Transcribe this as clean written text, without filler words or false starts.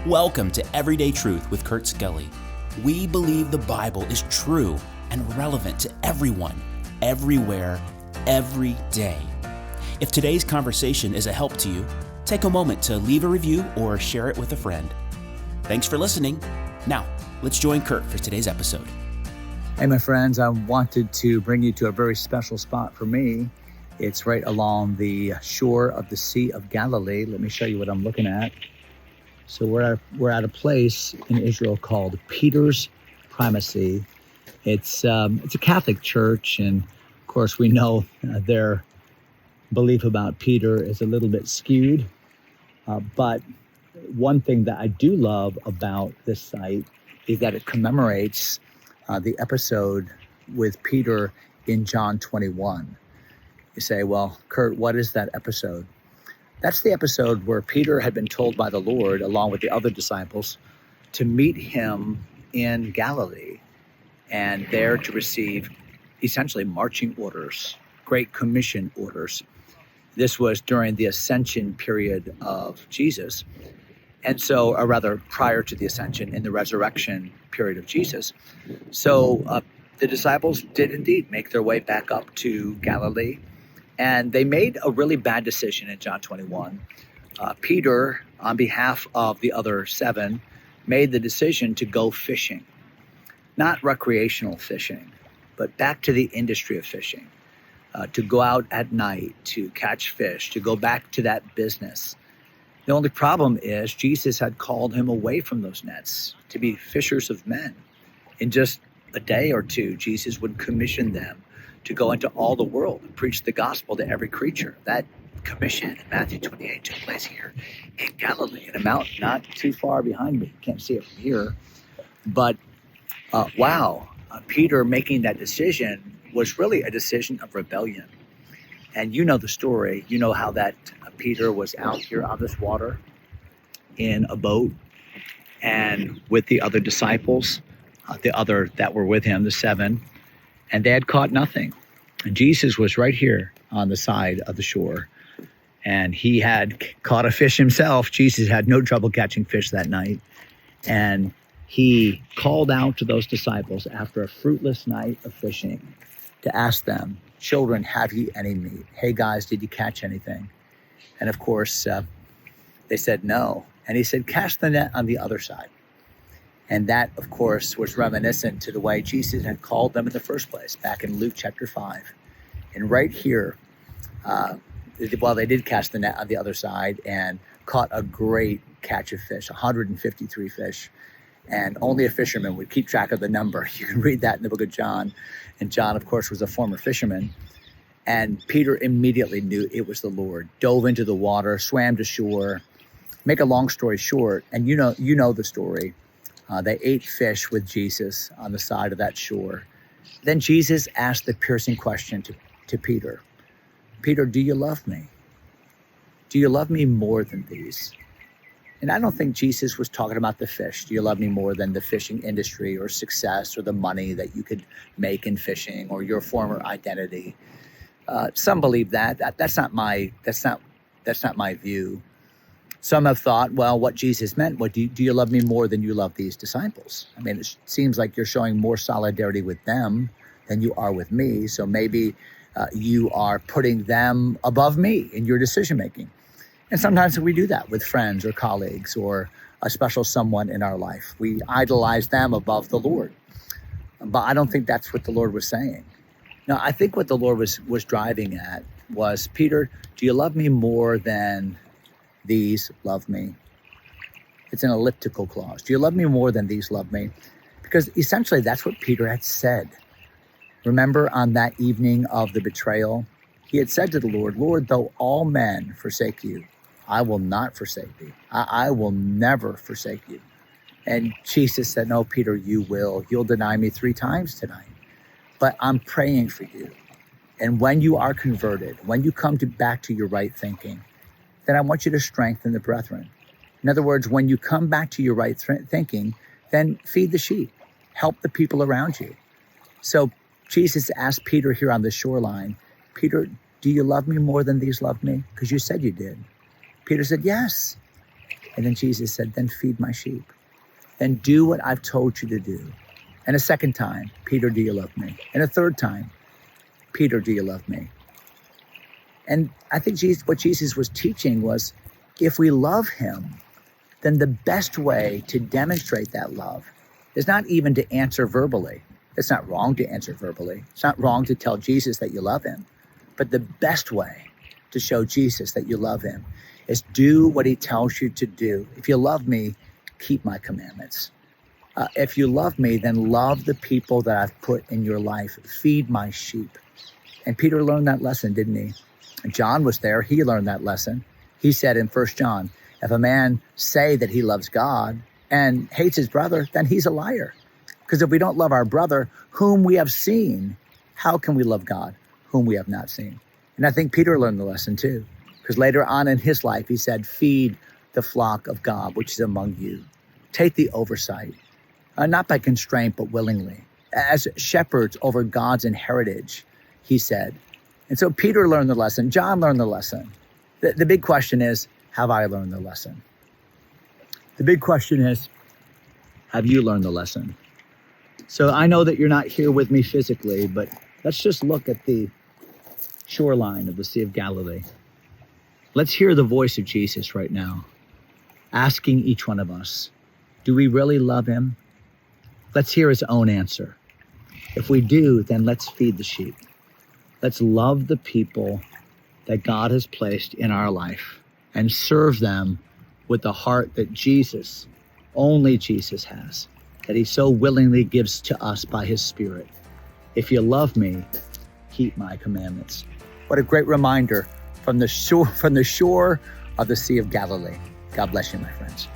Welcome to Everyday Truth with Kurt Skelly. We believe the Bible is true and relevant to everyone, everywhere, every day. If today's conversation is a help to you, take a moment to leave a review or share it with a friend. Thanks for listening. Now, let's join Kurt for today's episode. Hey, my friends, I wanted to bring you to a very special spot for me. It's right along the shore of the Sea of Galilee. Let me show you what I'm looking at. So we're at a place in Israel called Peter's Primacy. It's a Catholic church, and of course we know their belief about Peter is a little bit skewed. But one thing that I do love about this site is that it commemorates the episode with Peter in John 21. You say, well, Kurt, what is that episode? That's the episode where Peter had been told by the Lord, along with the other disciples, to meet him in Galilee and there to receive essentially marching orders, Great Commission orders. This was during the ascension period of Jesus. And so, or rather, prior to the ascension, in the resurrection period of Jesus. So the disciples did indeed make their way back up to Galilee. And they made a really bad decision in John 21. Peter, on behalf of the other seven, made the decision to go fishing. Not recreational fishing, but back to the industry of fishing. To go out at night, to catch fish, to go back to that business. The only problem is Jesus had called him away from those nets to be fishers of men. In just a day or two, Jesus would commission them to go into all the world and preach the gospel to every creature. That commission in Matthew 28 took place here in Galilee, in a mountain not too far behind me. You can't see it from here. But Peter making that decision was really a decision of rebellion. And you know the story. You know how that Peter was out here on this water in a boat and with the other disciples, the other that were with him, the seven, and they had caught nothing. And Jesus was right here on the side of the shore. And he had caught a fish himself. Jesus had no trouble catching fish that night. And he called out to those disciples after a fruitless night of fishing to ask them, "Children, have ye any meat? Hey guys, did you catch anything?" And of course, they said no. And he said, "Cast the net on the other side." And that, of course, was reminiscent to the way Jesus had called them in the first place, back in Luke chapter 5. And right here, they did cast the net on the other side and caught a great catch of fish, 153 fish. And only a fisherman would keep track of the number. You can read that in the book of John. And John, of course, was a former fisherman. And Peter immediately knew it was the Lord, dove into the water, swam to shore. Make a long story short, and you know the story. They ate fish with Jesus on the side of that shore. Then Jesus asked the piercing question to Peter. "Peter, do you love me? Do you love me more than these?" And I don't think Jesus was talking about the fish. Do you love me more than the fishing industry or success or the money that you could make in fishing or your former identity? Some believe that. That's not my view. Some have thought, well, what Jesus meant, do you love me more than you love these disciples? I mean, it seems like you're showing more solidarity with them than you are with me. So maybe you are putting them above me in your decision-making. And sometimes we do that with friends or colleagues or a special someone in our life. We idolize them above the Lord. But I don't think that's what the Lord was saying. No, I think what the Lord was driving at was, Peter, do you love me more than these love me? It's an elliptical clause. Do you love me more than these love me? Because essentially that's what Peter had said. Remember on that evening of the betrayal, he had said to the Lord, "Lord, though all men forsake you, I will not forsake thee. I will never forsake you." And Jesus said, "No, Peter, you will. You'll deny me 3 times tonight. But I'm praying for you. And when you are converted, when you come back to your right thinking, then I want you to strengthen the brethren." In other words, when you come back to your right thinking, then feed the sheep, help the people around you. So Jesus asked Peter here on the shoreline, "Peter, do you love me more than these love me? Because you said you did." Peter said, "Yes." And then Jesus said, then feed my sheep. Then do what I've told you to do. And a second time, Peter, do you love me? And a third time, Peter, do you love me? And I think what Jesus was teaching was, if we love him, then the best way to demonstrate that love is not even to answer verbally. It's not wrong to answer verbally. It's not wrong to tell Jesus that you love him. But the best way to show Jesus that you love him is do what he tells you to do. If you love me, keep my commandments. If you love me, then love the people that I've put in your life. Feed my sheep. And Peter learned that lesson, didn't he? And John was there. He learned that lesson. He said in 1 John, if a man say that he loves God and hates his brother, then he's a liar. Because if we don't love our brother, whom we have seen, how can we love God, whom we have not seen? And I think Peter learned the lesson too. Because later on in his life, he said, feed the flock of God, which is among you. Take the oversight, not by constraint, but willingly. As shepherds over God's inheritance, he said. And so Peter learned the lesson. John learned the lesson. The big question is, have I learned the lesson? The big question is, have you learned the lesson? So I know that you're not here with me physically, but let's just look at the shoreline of the Sea of Galilee. Let's hear the voice of Jesus right now, asking each one of us, do we really love him? Let's hear his own answer. If we do, then let's feed the sheep. Let's love the people that God has placed in our life and serve them with the heart that Jesus, only Jesus has, that he so willingly gives to us by his Spirit. If you love me, keep my commandments. What a great reminder from the shore of the Sea of Galilee. God bless you, my friends.